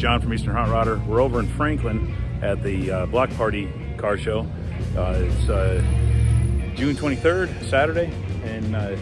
John from Eastern Hot Rodder. We're over in Franklin at the Block Party car show. It's June 23rd, Saturday, and I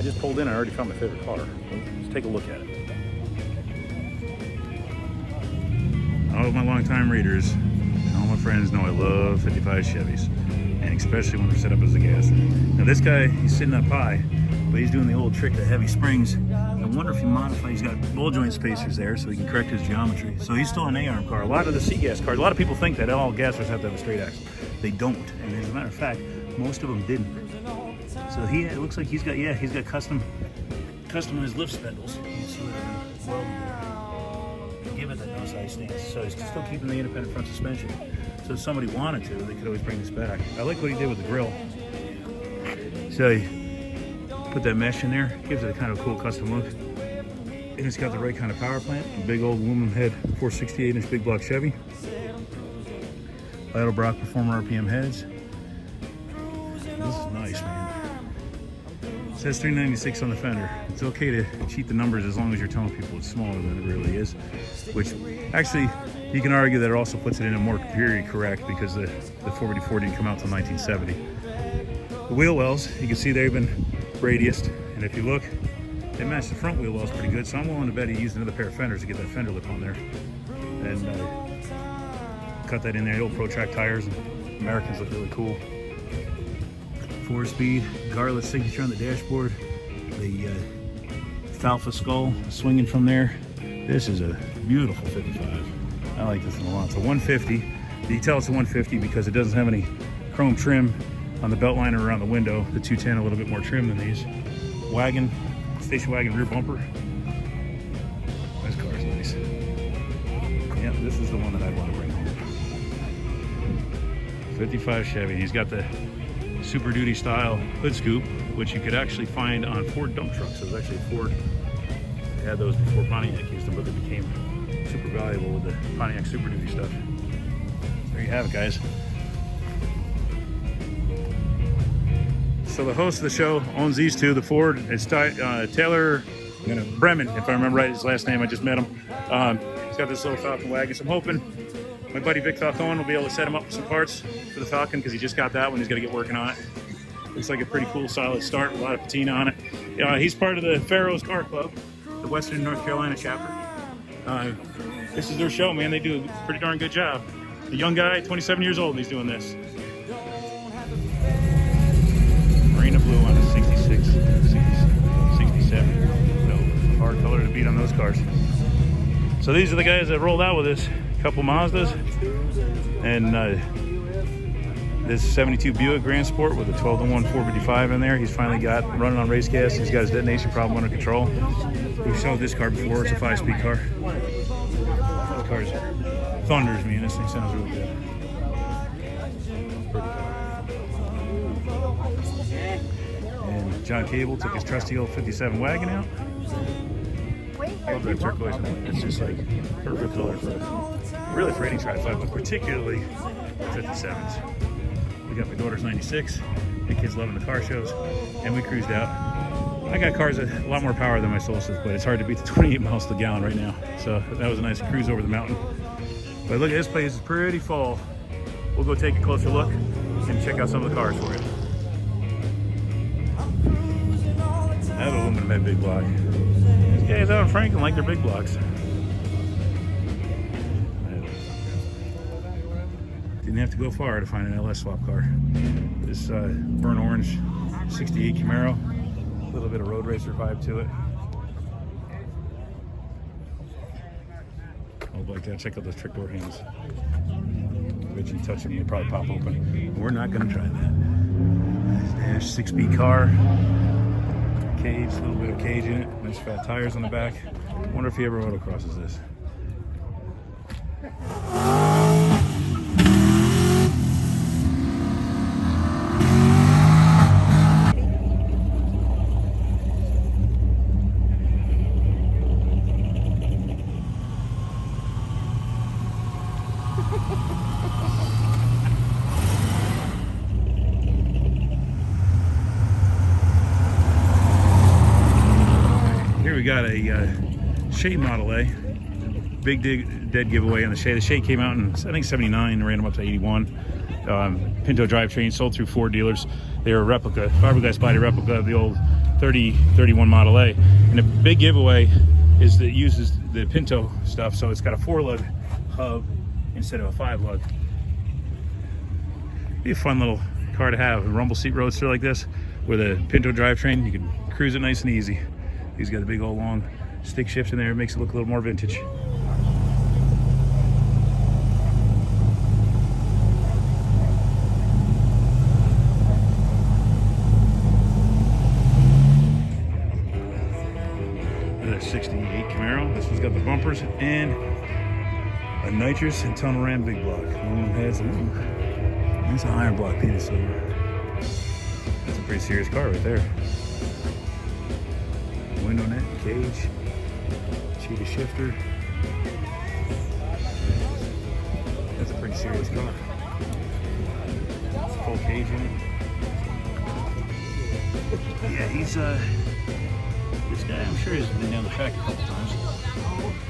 just pulled in. I already found my favorite car. Let's take a look at it. All of my longtime readers and all my friends know I love 55 Chevys, and especially when they're set up as a gas. Now this guy, he's sitting up high, but he's doing the old trick of heavy springs. I wonder if he modifies, he's got ball joint spacers there so he can correct his geometry. So he's still an A-arm car. A lot of the C-gas cars, a lot of people think that all gassers have to have a straight axle. They don't, and as a matter of fact, most of them didn't. So it looks like he's got customized lift spindles. You see what give it that no size stance. So he's still keeping the independent front suspension. So if somebody wanted to, they could always bring this back. I like what he did with the grill. So he put that mesh in there, gives it a kind of cool custom look. And it's got the right kind of power plant, a big old aluminum head 468-inch big block Chevy. Edelbrock Performer RPM heads. This is nice, man. It says 396 on the fender. It's okay to cheat the numbers as long as you're telling people it's smaller than it really is. Which, actually, you can argue that it also puts it in a more period correct because the 484 didn't come out until 1970. The wheel wells, you can see they've been radiused, and if you look, they match the front wheel wells pretty good. So I'm willing to bet he used another pair of fenders to get that fender lip on there. And cut that in there. The old Pro Track tires, and Americans look really cool. 4-speed, garlet signature on the dashboard. The Falfa skull swinging from there. This is a beautiful 55. I like this one a lot. It's a 150. You can tell it's a 150 because it doesn't have any chrome trim on the belt liner around the window. The 210 a little bit more trim than these. Wagon, station wagon rear bumper. This car is nice. Yeah, this is the one that I'd want to bring home. 55 Chevy. He's got the Super Duty style hood scoop, which you could actually find on Ford dump trucks. So it was actually Ford had those before Pontiac used them, but they became super valuable with the Pontiac Super Duty stuff. There you have it, guys. So the host of the show owns these two. The Ford, it's Taylor Bremen, if I remember right, his last name. I just met him. He's got this little Falcon wagon, so I'm hoping my buddy Vic Falcone will be able to set him up with some parts for the Falcon because he just got that one. He's got to get working on it. Looks like a pretty cool, solid start, a lot of patina on it. He's part of the Pharoahs Car Club, the Western North Carolina chapter. This is their show, man. They do a pretty darn good job. The young guy, 27 years old, and he's doing this. Marina blue on a 66, 67. So hard color to beat on those cars. So these are the guys that rolled out with us. Couple Mazdas, and this 72 Buick Grand Sport with a 12-to-1 455 in there. He's finally got running on race gas. He's got his detonation problem under control. We've showed this car before. It's a 5-speed car. This car's thunders, man. This thing sounds really good. And John Cable took his trusty old 57 wagon out. I love that turquoise one. It's just like perfect color for any tri-5, but particularly 57s. We got my daughter's 96. The kids loving the car shows, and we cruised out. I got cars with a lot more power than my Solstice, but it's hard to beat the 28 miles to the gallon right now. So that was a nice cruise over the mountain. But look, this place is pretty full. We'll go take a closer look and check out some of the cars for you. I have aluminum head big block. These guys out in Franklin like their big blocks. Didn't have to go far to find an LS swap car. This burnt orange 68 Camaro, a little bit of road racer vibe to it. Oh, like that. Check out those trick door handles. I bet you touch them, you'll probably pop open. We're not going to try that. Nice dash, 6-speed car. Cage, a little bit of cage in it. Nice fat tires on the back. Wonder if he ever autocrosses this. We got a Shade Model A big dead giveaway on the Chevy. The Chevy came out in, I think, 79, ran them up to 81. Pinto drivetrain, sold through Ford dealers. They were a replica, fiberglass body replica of the old 31 Model A. And the big giveaway is that it uses the Pinto stuff, so it's got a 4-lug hub instead of a 5-lug. Be a fun little car to have, a rumble seat roadster like this with a Pinto drivetrain. You can cruise it nice and easy. He's got a big old long stick shift in there. It makes it look a little more vintage. Another 68 Camaro. This one's got the bumpers and a nitrous and tunnel ram big block. Aluminum heads. That's an iron block painted silver. That's a pretty serious car right there. Window net, cage, cheetah shifter. That's a pretty serious car. Full cage in it. Yeah, he's this guy, I'm sure he's been down the track a couple times.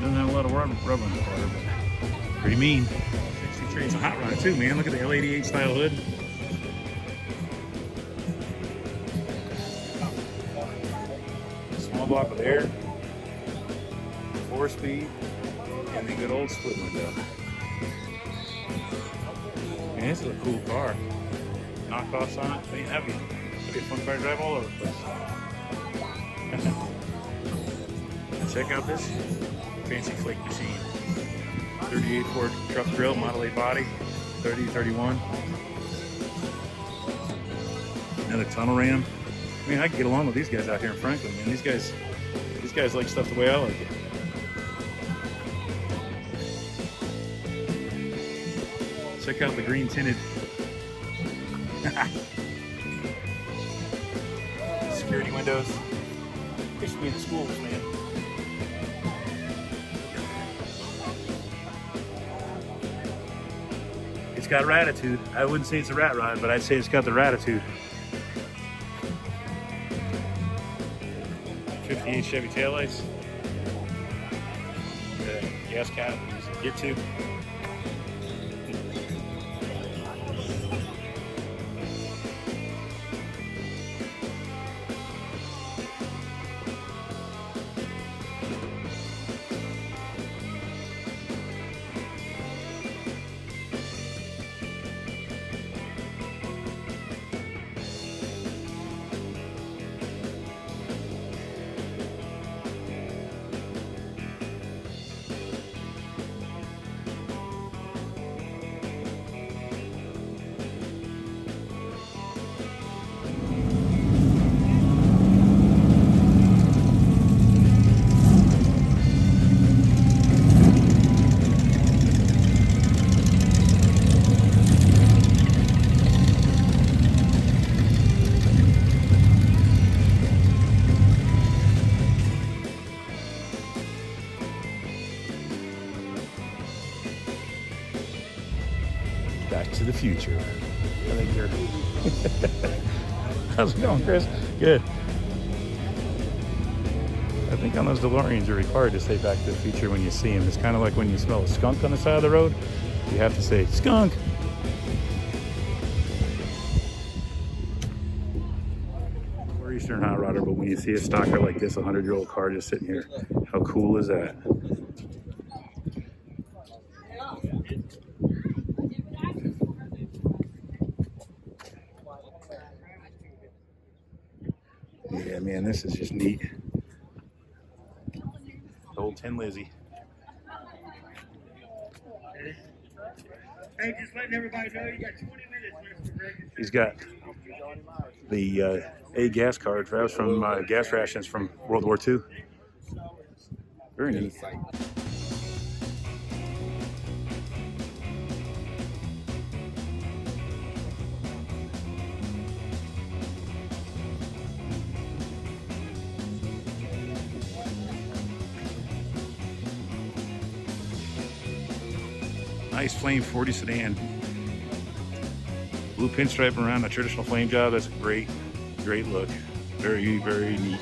Doesn't have a lot of rubber in the car, but pretty mean. 63, it's a hot rod too, man. Look at the L88 style hood. Small block with air, 4-speed, and the good old split window. Man, this is a cool car. Knockoffs on it, ain't heavy. It'll be a fun car to drive all over the place. Check out this fancy flake machine. 38 Ford truck grill, Model A body, 3031. Another tunnel ram. I mean, I can get along with these guys out here in Franklin, man. These guys like stuff the way I like it. Check out the green tinted security windows. Used to be in the schools, man. It's got ratitude. I wouldn't say it's a rat rod, but I'd say it's got the ratitude. 58 Chevy taillights. The gas cap, get to. Back to the future. I think you're. How's it going, Chris? Good. I think on those DeLoreans you're required to say Back to the Future when you see them. It's kind of like when you smell a skunk on the side of the road. You have to say, skunk! Or Eastern Hot Rodder, but when you see a stocker like this, a 100-year-old car just sitting here, how cool is that? Yeah, man, this is just neat. The old Tin Lizzie. Hey, just letting everybody know you got 20 minutes, Mr. Greg. He's got the A gas card. That was from gas rations from World War II. Very neat. Nice flame 40 sedan. Blue pinstripe around a traditional flame job. That's a great look. Very, very neat.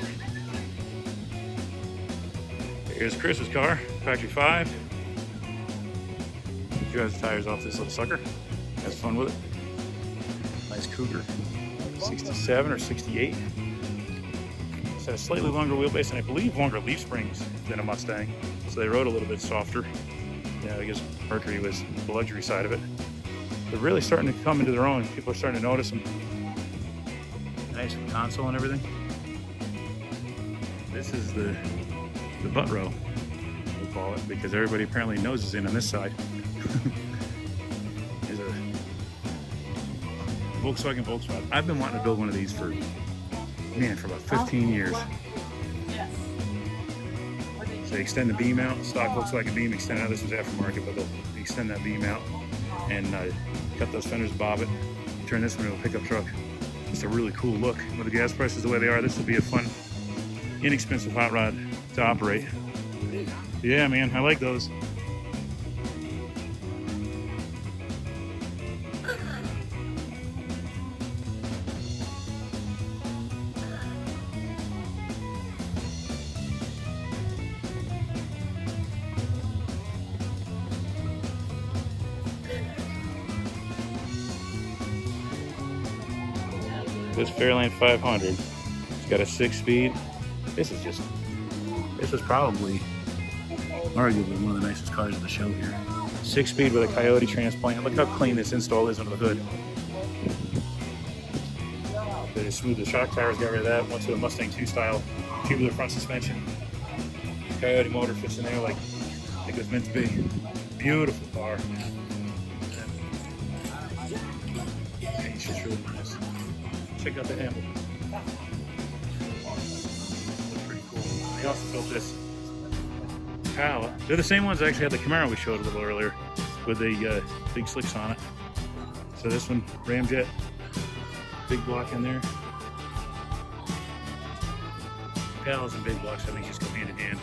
Here's Chris's car, Factory 5. drives the tires off this little sucker. Has fun with it. Nice Cougar. 67 or 68. It's got a slightly longer wheelbase and I believe longer leaf springs than a Mustang. So they rode a little bit softer. Yeah, I guess Mercury was the luxury side of it. They're really starting to come into their own. People are starting to notice them. Nice console and everything. This is the butt row, we'll call it, because everybody apparently noses in on this side. There's a Volkswagen. I've been wanting to build one of these for about 15 years. So they extend the beam out, stock Volkswagen beam, extend out. This was aftermarket, but they'll extend that beam out and cut those fenders, bob it, turn this one into a pickup truck. It's a really cool look. With the gas prices the way they are, this will be a fun, inexpensive hot rod to operate. Yeah, man, I like those. This Fairlane 500, it's got a 6-speed. This is probably arguably one of the nicest cars of the show here. 6-speed with a Coyote transplant. Look how clean this install is under the hood. They just smoothed the shock towers, got rid of that. Went to a Mustang 2 style tubular front suspension. Coyote motor fits in there like it was meant to be. Beautiful car. It's just really nice. Check out the handle. Pretty cool. They also built this Pal. They're the same ones that actually had the Camaro we showed a little earlier with the big slicks on it. So this one, Ramjet, big block in there. Pals and big blocks, I think, just go hand in hand.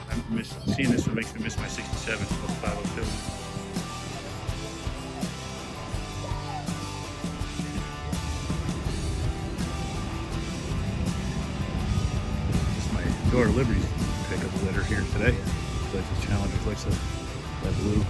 Seeing this one makes me miss my 67 502. Door Liberty's pickup litter here today. So this challenge reflects that blue.